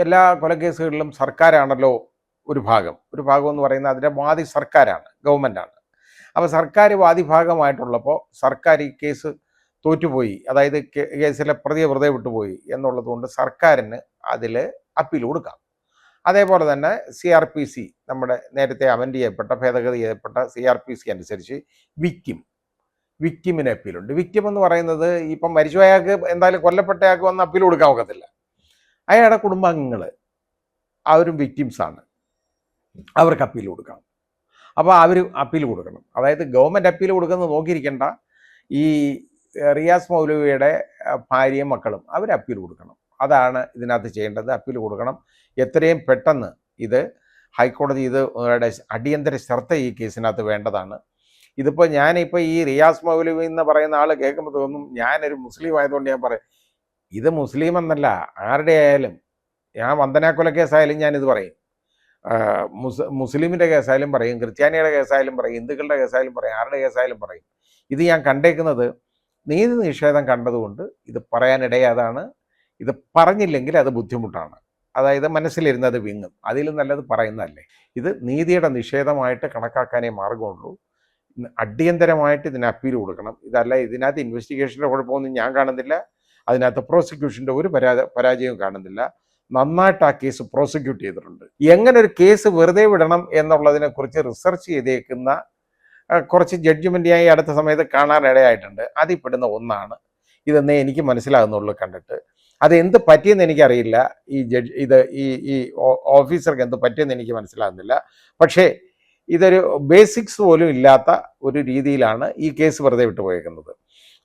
എല്ലാ കൊലക്കേസുകളിലും സർക്കാരാണല്ലോ ഒരു ഭാഗം എന്ന് പറയുന്നത് അതിൻ്റെ വാദി സർക്കാരാണ്, ഗവൺമെൻറ്റാണ്. അപ്പോൾ സർക്കാർ വാദിഭാഗമായിട്ടുള്ളപ്പോൾ സർക്കാർ ഈ കേസ് തോറ്റുപോയി, അതായത് കേസിലെ പ്രതിയെ വെറുതെ വിട്ടുപോയി എന്നുള്ളത് കൊണ്ട് സർക്കാരിന് അതിൽ അപ്പീൽ കൊടുക്കാം. അതേപോലെ തന്നെ CRPC, നമ്മുടെ നേരത്തെ അമെൻഡ് ചെയ്യപ്പെട്ട ഭേദഗതി ചെയ്യപ്പെട്ട CRPC അനുസരിച്ച് വിക്റ്റിമിന് അപ്പീലുണ്ട്. വിക്റ്റിം എന്ന് പറയുന്നത് ഇപ്പം മരിച്ചുപോയാൾക്ക് എന്തായാലും കൊല്ലപ്പെട്ടയാൾക്ക് വന്ന് അപ്പീൽ കൊടുക്കാൻ ഒക്കത്തില്ല. അയാളുടെ കുടുംബാംഗങ്ങൾ അവരും വിക്റ്റിംസാണ്, അവർക്ക് അപ്പീൽ കൊടുക്കണം. അപ്പോൾ അവർ അപ്പീൽ കൊടുക്കണം. അതായത് ഗവൺമെൻറ് അപ്പീൽ കൊടുക്കുന്നത് നോക്കിയിരിക്കേണ്ട, ഈ റിയാസ് മൗലവിയുടെ ഭാര്യയും മക്കളും അവർ അപ്പീൽ കൊടുക്കണം. അതാണ് ഇതിനകത്ത് ചെയ്യേണ്ടത്. അപ്പീൽ കൊടുക്കണം എത്രയും പെട്ടെന്ന്. ഇത് ഹൈക്കോടതി അടിയന്തര ശ്രദ്ധ ഈ കേസിനകത്ത് വേണ്ടതാണ്. ഇതിപ്പോൾ ഞാനിപ്പോൾ ഈ റിയാസ് മൗലവി എന്ന് പറയുന്ന ആൾ കേൾക്കുമ്പോൾ തോന്നും ഞാനൊരു മുസ്ലിം ആയതുകൊണ്ട് ഞാൻ പറയും. ഇത് മുസ്ലിം എന്നല്ല, ആരുടെ ആയാലും. ഞാൻ വന്ദന കൊലക്കേസായാലും ഞാനിത് പറയും, മുസ്ലിമിൻ്റെ കേസായാലും പറയും, ക്രിസ്ത്യാനിയുടെ കേസായാലും പറയും, ഹിന്ദുക്കളുടെ കേസായാലും പറയും, ആരുടെ കേസായാലും പറയും. ഇത് ഞാൻ കണ്ടേക്കുന്നത് നീതി നിഷേധം കണ്ടതുകൊണ്ട് ഇത് പറയാനിടയാതാണ്. ഇത് പറഞ്ഞില്ലെങ്കിൽ അത് ബുദ്ധിമുട്ടാണ്. അതായത് മനസ്സിലിരുന്ന് അത് വിങ്ങും. അതിലും നല്ലത് പറയുന്നതല്ലേ. ഇത് നീതിയുടെ നിഷേധമായിട്ട് കണക്കാക്കാനേ മാർഗമുള്ളൂ. അടിയന്തരമായിട്ട് ഇതിന് അപ്പീൽ കൊടുക്കണം. ഇതല്ല, ഇതിനകത്ത് ഇൻവെസ്റ്റിഗേഷൻ്റെ കുഴപ്പമൊന്നും ഞാൻ കാണുന്നില്ല, അതിനകത്ത് പ്രോസിക്യൂഷൻ്റെ ഒരു പരാജയവും കാണുന്നില്ല. നന്നായിട്ട് ആ കേസ് പ്രോസിക്യൂട്ട് ചെയ്തിട്ടുണ്ട്. എങ്ങനെ ഒരു കേസ് വെറുതെ വിടണം എന്നുള്ളതിനെക്കുറിച്ച് റിസർച്ച് ചെയ്തേക്കുന്ന കുറച്ച് ജഡ്ജ്മെൻറ്റായി അടുത്ത സമയത്ത് കാണാനിടയായിട്ടുണ്ട്. അതിൽ പെടുന്ന ഒന്നാണ് ഇതെന്നേ എനിക്ക് മനസ്സിലാകുന്നുള്ളൂ കണ്ടിട്ട്. അത് എന്ത് പറ്റിയെന്ന് എനിക്കറിയില്ല. ഈ ഓഫീസർക്ക് എന്ത് പറ്റിയെന്ന് എനിക്ക് മനസ്സിലാകുന്നില്ല. പക്ഷേ ഇതൊരു ബേസിക്സ് പോലും ഇല്ലാത്ത ഒരു രീതിയിലാണ് ഈ കേസ് വെറുതെ വിട്ടുപോയേക്കുന്നത്.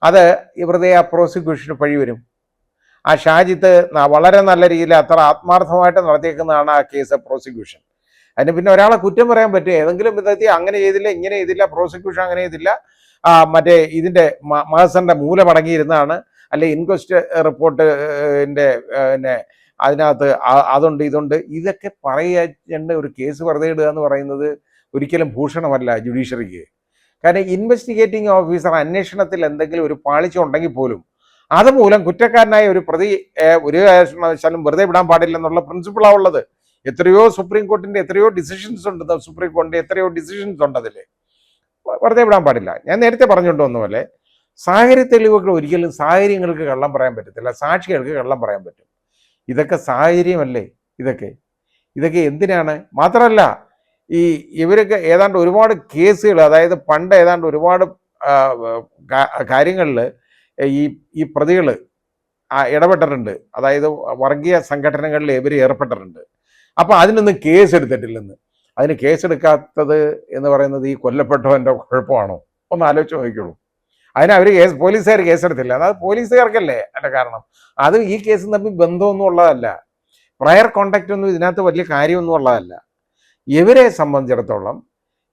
അത് വെറുതെ ആ പ്രോസിക്യൂഷന് പഴി വരും. ആ ഷാജിത്ത് വളരെ നല്ല രീതിയിൽ അത്ര ആത്മാർത്ഥമായിട്ട് നടത്തിയേക്കുന്നതാണ് ആ കേസ് പ്രോസിക്യൂഷൻ. അതിന് പിന്നെ ഒരാളെ കുറ്റം പറയാൻ പറ്റും, ഏതെങ്കിലും വിധത്തിൽ അങ്ങനെ ചെയ്തില്ല, ഇങ്ങനെ ചെയ്തില്ല, പ്രോസിക്യൂഷൻ അങ്ങനെ ചെയ്തില്ല, മറ്റേ ഇതിൻ്റെ മഹസറിൻ്റെ മൂലമടങ്ങിയിരുന്നതാണ്, അല്ലെ ഇൻക്വസ്റ്റ് റിപ്പോർട്ടിൻ്റെ പിന്നെ അതിനകത്ത് അതുണ്ട് ഇതുണ്ട്, ഇതൊക്കെ പറയേണ്ട ഒരു കേസ് വെറുതെ ഇടുക എന്ന് പറയുന്നത് ഒരിക്കലും ഭൂഷണമല്ല ജുഡീഷ്യറിക്ക്. കാരണം ഇൻവെസ്റ്റിഗേറ്റിംഗ് ഓഫീസർ അന്വേഷണത്തിൽ എന്തെങ്കിലും ഒരു പാളിച്ച ഉണ്ടെങ്കിൽ പോലും അതുമൂലം കുറ്റക്കാരനായ ഒരു പ്രതി ഒരു കാരണവശാലും വെറുതെ വിടാൻ പാടില്ലെന്നുള്ള പ്രിൻസിപ്പിളാണ് ഉള്ളത്. എത്രയോ സുപ്രീം കോർട്ടിൻ്റെ എത്രയോ ഡിസിഷൻസ് ഉണ്ട്, സുപ്രീം കോടതിൻ്റെ എത്രയോ ഡിസിഷൻസ് ഉണ്ട്, അതിൽ വെറുതെ വിടാൻ പാടില്ല. ഞാൻ നേരത്തെ പറഞ്ഞുകൊണ്ട് വന്ന പോലെ സാഹചര്യ തെളിവുകൾ ഒരിക്കലും സാഹചര്യങ്ങൾക്ക് കള്ളം പറയാൻ പറ്റത്തില്ല, സാക്ഷികൾക്ക് കള്ളം പറയാൻ പറ്റും. ഇതൊക്കെ സാഹചര്യമല്ലേ? ഇതൊക്കെ എന്തിനാണ്? മാത്രമല്ല ഇവരൊക്കെ ഏതാണ്ട് ഒരുപാട് കേസുകൾ, അതായത് പണ്ട് ഏതാണ്ട് ഒരുപാട് കാര്യങ്ങളിൽ ഈ പ്രതികൾ ഇടപെട്ടിട്ടുണ്ട്. അതായത് വർഗീയ സംഘടനകളിൽ ഇവർ ഏർപ്പെട്ടിട്ടുണ്ട്. അപ്പോൾ അതിനൊന്നും കേസെടുത്തിട്ടില്ലെന്ന്. അതിന് കേസെടുക്കാത്തത് എന്ന് പറയുന്നത് ഈ കൊല്ലപ്പെട്ടവൻ്റെ കുഴപ്പമാണോ? ഒന്ന് ആലോചിച്ച് നോക്കിക്കോളൂ. അതിന് അവർ പോലീസുകാർ കേസെടുത്തില്ല, അത് പോലീസുകാർക്കല്ലേ അതിൻ്റെ കാരണം. അത് ഈ കേസും തമ്മിൽ ബന്ധമൊന്നും ഉള്ളതല്ല, പ്രയർ കോണ്ടാക്റ്റ് ഒന്നും ഇതിനകത്ത് വലിയ കാര്യമൊന്നും ഉള്ളതല്ല. ഇവരെ സംബന്ധിച്ചിടത്തോളം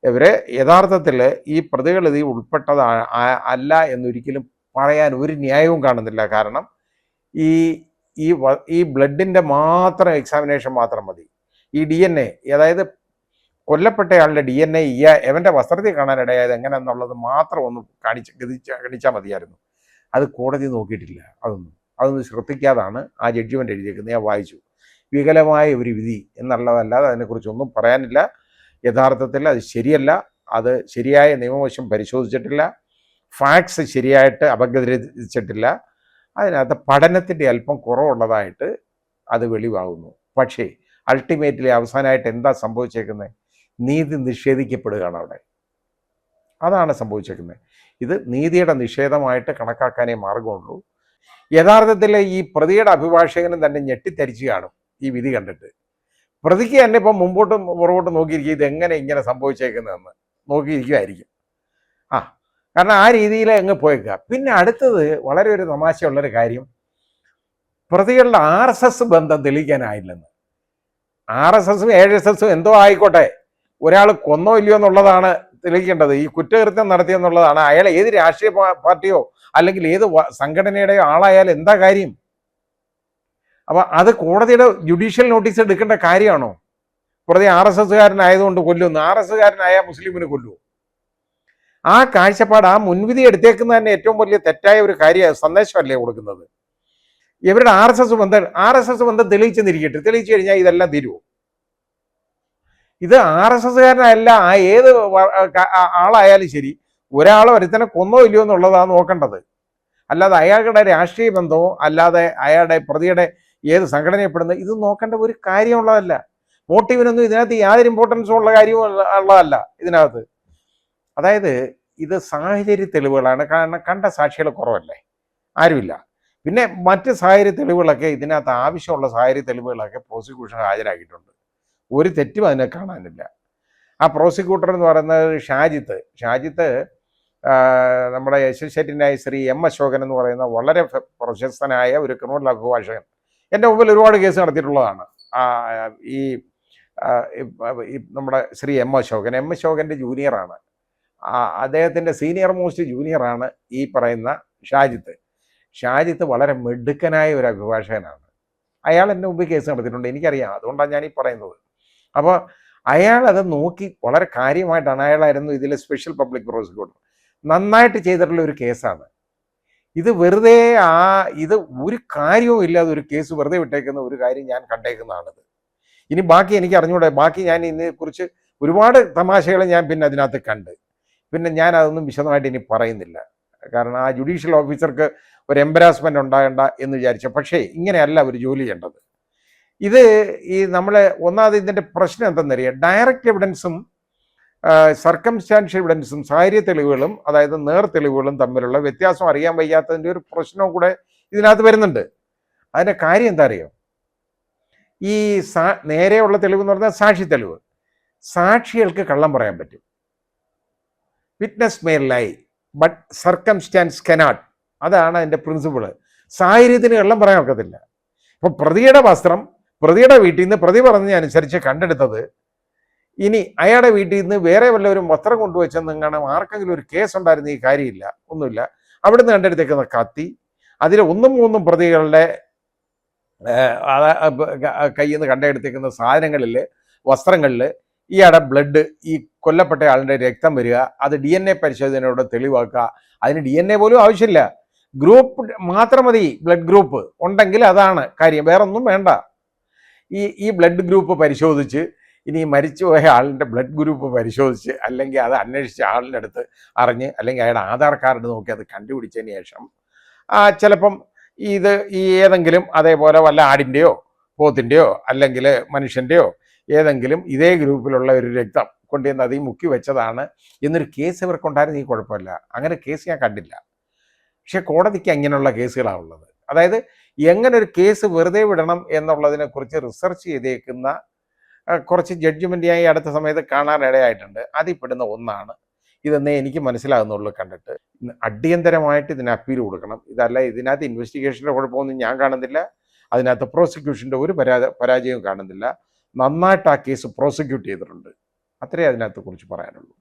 ഇവരെ യഥാർത്ഥത്തിൽ ഈ പ്രതികൾ ഇത് ഉൾപ്പെട്ടത് അല്ല എന്നൊരിക്കലും പറയാൻ ഒരു ന്യായവും കാണുന്നില്ല. കാരണം ഈ ബ്ലഡിൻ്റെ മാത്രം എക്സാമിനേഷൻ മാത്രം മതി. ഈ DNA, അതായത് കൊല്ലപ്പെട്ടയാളുടെ DNA എവൻ്റെ വസ്ത്രത്തിൽ കാണാനിടയായത് എങ്ങനെയെന്നുള്ളത് മാത്രം ഒന്ന് ഗണിച്ചാൽ മതിയായിരുന്നു. അത് കോടതി നോക്കിയിട്ടില്ല. അതൊന്നും ശ്രദ്ധിക്കാതാണ് ആ ജഡ്ജ്മെൻ്റ് എഴുതിയേക്കുന്നത്. ഞാൻ വായിച്ചു. വികലമായ ഒരു വിധി എന്നുള്ളതല്ലാതെ അതിനെക്കുറിച്ചൊന്നും പറയാനില്ല. യഥാർത്ഥത്തിൽ അത് ശരിയല്ല. അത് ശരിയായ നിയമവശം പരിശോധിച്ചിട്ടില്ല, ഫാക്ട്സ് ശരിയായിട്ട് അപഗ്രഥിച്ചിട്ടില്ല. അതിനകത്ത് പഠനത്തിൻ്റെ അല്പം കുറവുള്ളതായിട്ട് അത് വെളിവാകുന്നു. പക്ഷേ അൾട്ടിമേറ്റ്ലി അവസാനമായിട്ട് എന്താ സംഭവിച്ചേക്കുന്നത്? നീതി നിഷേധിക്കപ്പെടുകയാണ് അവിടെ. അതാണ് സംഭവിച്ചേക്കുന്നത്. ഇത് നീതിയുടെ നിഷേധമായിട്ട് കണക്കാക്കാനേ മാർഗമുള്ളൂ. യഥാർത്ഥത്തിൽ ഈ പ്രതിയുടെ അഭിഭാഷകനും തന്നെ ഞെട്ടിത്തരിച്ചു കാണും ഈ വിധി കണ്ടിട്ട്. പ്രതിക്ക് തന്നെ ഇപ്പം മുമ്പോട്ടും പുറകോട്ടും നോക്കിയിരിക്കും, ഇതെങ്ങനെ ഇങ്ങനെ സംഭവിച്ചേക്കുന്നതെന്ന് നോക്കിയിരിക്കുമായിരിക്കും. കാരണം ആ രീതിയിൽ അങ്ങ് പോയേക്കുക. പിന്നെ അടുത്തത് വളരെ ഒരു തമാശയുള്ളൊരു കാര്യം, പ്രതികളുടെ RSS ബന്ധം തെളിയിക്കാനായില്ലെന്ന്. RSSും ASSും എന്തോ ആയിക്കോട്ടെ, ഒരാൾ കൊന്നോ ഇല്ലയോ എന്നുള്ളതാണ് തെളിയിക്കേണ്ടത്, ഈ കുറ്റകൃത്യം നടത്തിയെന്നുള്ളതാണ്. അയാൾ ഏത് രാഷ്ട്രീയ പാർട്ടിയോ അല്ലെങ്കിൽ ഏത് സംഘടനയുടെയോ ആളായാലും എന്താ കാര്യം? അപ്പം അത് കോടതിയുടെ ജുഡീഷ്യൽ നോട്ടീസ് എടുക്കേണ്ട കാര്യമാണോ? പ്രതി RSSകാരനായതുകൊണ്ട് കൊല്ലുന്നു, RSSകാരനായ മുസ്ലിമിന് കൊല്ലുമോ? ആ കാഴ്ചപ്പാട്, ആ മുൻവിധി എടുത്തേക്കുന്നത് തന്നെ ഏറ്റവും വലിയ തെറ്റായ ഒരു സന്ദേശമല്ലേ കൊടുക്കുന്നത്? ഇവരുടെ ആർ എസ് എസ് ബന്ധം തെളിയിച്ചെന്നിരിക്കട്ടെ, തെളിയിച്ചു കഴിഞ്ഞാൽ ഇതെല്ലാം തീരുമോ? ഇത് ആർ എസ് എസ്സുകാരനല്ല, ആ ഏത് ആളായാലും ശരി, ഒരാളെ ഒരുത്തനെ കൊന്നോ ഇല്ലയോ എന്നുള്ളതാണ് നോക്കേണ്ടത്. അല്ലാതെ അയാളുടെ രാഷ്ട്രീയ ബന്ധമോ അല്ലാതെ അയാളുടെ പ്രതിയുടെ ഏത് സംഘടനയപ്പെടുന്നത് ഇത് നോക്കേണ്ട ഒരു കാര്യമുള്ളതല്ല. മോട്ടീവിനൊന്നും ഇതിനകത്ത് യാതൊരു ഇമ്പോർട്ടൻസും ഉള്ള കാര്യവും ഉള്ളതല്ല ഇതിനകത്ത്. അതായത് ഇത് സാഹചര്യ തെളിവുകളാണ്. കാരണം കണ്ട സാക്ഷികൾ കുറവല്ലേ, ആരുമില്ല. പിന്നെ മറ്റ് സാഹചര്യ തെളിവുകളൊക്കെ ഇതിനകത്ത് ആവശ്യമുള്ള സാഹചര്യ തെളിവുകളൊക്കെ പ്രോസിക്യൂഷൻ ഹാജരാക്കിയിട്ടുണ്ട്. ഒരു തെറ്റും അതിനെ കാണാനില്ല. ആ പ്രോസിക്യൂട്ടർ എന്ന് പറയുന്നത് ഷാജിത്ത് നമ്മുടെ യശസ്വരനായ ശ്രീ എം അശോകൻ എന്ന് പറയുന്ന വളരെ പ്രശസ്തനായ ഒരു ക്രിമിനൽ അഭിഭാഷകൻ എൻ്റെ മുമ്പിൽ ഒരുപാട് കേസ് നടത്തിയിട്ടുള്ളതാണ്. ഈ നമ്മുടെ ശ്രീ എം അശോകൻ്റെ ജൂനിയറാണ്. അദ്ദേഹത്തിൻ്റെ സീനിയർ മോസ്റ്റ് ജൂനിയറാണ് ഈ പറയുന്ന ഷാജിത്ത് വളരെ മിടുക്കനായ ഒരു അഭിഭാഷകനാണ്. അയാൾ എൻ്റെ മുമ്പിൽ കേസ് നടത്തിയിട്ടുണ്ട്, എനിക്കറിയാം. അതുകൊണ്ടാണ് ഞാൻ ഈ പറയുന്നത്. അപ്പോൾ അയാൾ അത് നോക്കി വളരെ കാര്യമായിട്ടാണ്, അയാളായിരുന്നു ഇതിലെ സ്പെഷ്യൽ പബ്ലിക് പ്രോസിക്യൂട്ടർ, നന്നായിട്ട് ചെയ്തിട്ടുള്ള ഒരു കേസാണ് ഇത്. വെറുതെ ഇത് ഒരു കാര്യവും ഇല്ലാതെ ഒരു കേസ് വെറുതെ വിട്ടേക്കുന്ന ഒരു കാര്യം ഞാൻ കണ്ടേക്കുന്നതാണിത്. ഇനി ബാക്കി എനിക്ക് അറിഞ്ഞൂടെ, ബാക്കി ഞാൻ ഇതിനെക്കുറിച്ച് ഒരുപാട് തമാശകൾ ഞാൻ പിന്നെ അതിനകത്ത് കണ്ട്, പിന്നെ ഞാൻ അതൊന്നും വിശദമായിട്ട് ഇനി പറയുന്നില്ല. കാരണം ആ ജുഡീഷ്യൽ ഓഫീസർക്ക് ഒരു എംബരാസ്മെൻ്റ് ഉണ്ടാകണ്ട എന്ന് വിചാരിച്ച. പക്ഷേ ഇങ്ങനെയല്ല ഒരു ജോലി ചെയ്യേണ്ടത്. ഇത് ഈ നമ്മളെ ഒന്നാമത് ഇതിൻ്റെ പ്രശ്നം എന്തെന്നറിയാം, ഡയറക്റ്റ് എവിഡൻസും സർക്കംസ്റ്റാൻഷ്യൽ എവിഡൻസും സാഹചര്യ തെളിവുകളും അതായത് നേർ തെളിവുകളും തമ്മിലുള്ള വ്യത്യാസം അറിയാൻ വയ്യാത്തതിൻ്റെ ഒരു പ്രശ്നവും കൂടെ ഇതിനകത്ത് വരുന്നുണ്ട്. അതിൻ്റെ കാര്യം എന്താ അറിയോ, ഈ നേരെയുള്ള തെളിവ് എന്ന് പറഞ്ഞാൽ സാക്ഷി തെളിവ്. സാക്ഷികൾക്ക് കള്ളം പറയാൻ പറ്റും. Witness may lie but circumstances cannot. അതാണ് അതിൻ്റെ പ്രിൻസിപ്പിള്. സാഹചര്യത്തിന് കള്ളം പറയാൻ ഒക്കത്തില്ല. ഇപ്പം പ്രതിയുടെ വസ്ത്രം പ്രതിയുടെ വീട്ടിൽ നിന്ന് പ്രതി പറഞ്ഞതനുസരിച്ച് കണ്ടെടുത്തത്, ഇനി അയാളുടെ വീട്ടിൽ നിന്ന് വേറെ വല്ലവരും വസ്ത്രം കൊണ്ടുവച്ചെന്ന് കാണാൻ ആർക്കെങ്കിലും ഒരു കേസ് ഉണ്ടായിരുന്ന ഈ കാര്യമില്ല, ഒന്നുമില്ല. അവിടുന്ന് കണ്ടെടുത്തേക്കുന്ന കത്തി, അതിൽ 1-3 പ്രതികളുടെ കയ്യിൽ നിന്ന് കണ്ടെടുത്തേക്കുന്ന സാധനങ്ങളിൽ, വസ്ത്രങ്ങളിൽ ഇയാളുടെ ബ്ലഡ്, ഈ കൊല്ലപ്പെട്ട ആളുടെ രക്തം വരിക, അത് DNA പരിശോധനയോടെ തെളിവാക്കുക. അതിന് DNA പോലും ആവശ്യമില്ല, ഗ്രൂപ്പ് മാത്രം മതി. ബ്ലഡ് ഗ്രൂപ്പ് ഉണ്ടെങ്കിൽ അതാണ് കാര്യം, വേറൊന്നും വേണ്ട. ഈ ബ്ലഡ് ഗ്രൂപ്പ് പരിശോധിച്ച്, ഇനി മരിച്ചുപോയ ആളിൻ്റെ ബ്ലഡ് ഗ്രൂപ്പ് പരിശോധിച്ച്, അല്ലെങ്കിൽ അത് അന്വേഷിച്ച് ആളിൻ്റെ അടുത്ത് അറിഞ്ഞ്, അല്ലെങ്കിൽ അയാളുടെ ആധാർ കാർഡ് നോക്കി അത് കണ്ടുപിടിച്ചതിന് ശേഷം ചിലപ്പം ഇത് ഈ ഏതെങ്കിലും അതേപോലെ വല്ല ആടിൻ്റെയോ പോത്തിൻ്റെയോ അല്ലെങ്കിൽ മനുഷ്യൻ്റെയോ ഏതെങ്കിലും ഇതേ ഗ്രൂപ്പിലുള്ള ഒരു രക്തം കൊണ്ടുവന്ന് അതിൽ മുക്കി വെച്ചതാണ് എന്നൊരു കേസ് ഇവർക്കുണ്ടായിരുന്ന ഈ കുഴപ്പമില്ല. അങ്ങനെ കേസ് ഞാൻ കണ്ടില്ല. പക്ഷെ കോടതിക്ക് അങ്ങനെയുള്ള കേസുകളാണ് ഉള്ളത്. അതായത് എങ്ങനെ ഒരു കേസ് വെറുതെ വിടണം എന്നുള്ളതിനെക്കുറിച്ച് റിസർച്ച് ചെയ്തേക്കുന്ന കുറച്ച് ജഡ്ജ്മെൻറ്റായി അടുത്ത സമയത്ത് കാണാനിടയായിട്ടുണ്ട്. അതിൽ പെടുന്ന ഒന്നാണ് ഇതെന്നേ എനിക്ക് മനസ്സിലാകുന്നുള്ളൂ കണ്ടിട്ട്. അടിയന്തരമായിട്ട് ഇതിന് അപ്പീൽ കൊടുക്കണം. ഇതല്ല, ഇതിനകത്ത് ഇൻവെസ്റ്റിഗേഷൻ്റെ കുഴപ്പമൊന്നും ഞാൻ കാണുന്നില്ല, അതിനകത്ത് പ്രോസിക്യൂഷൻ്റെ ഒരു പരാജയവും കാണുന്നില്ല. നന്നായിട്ട് ആ കേസ് പ്രോസിക്യൂട്ട് ചെയ്തിട്ടുണ്ട്. അത്രേ അതിനകത്ത് കുറിച്ച് പറയാനുള്ളൂ.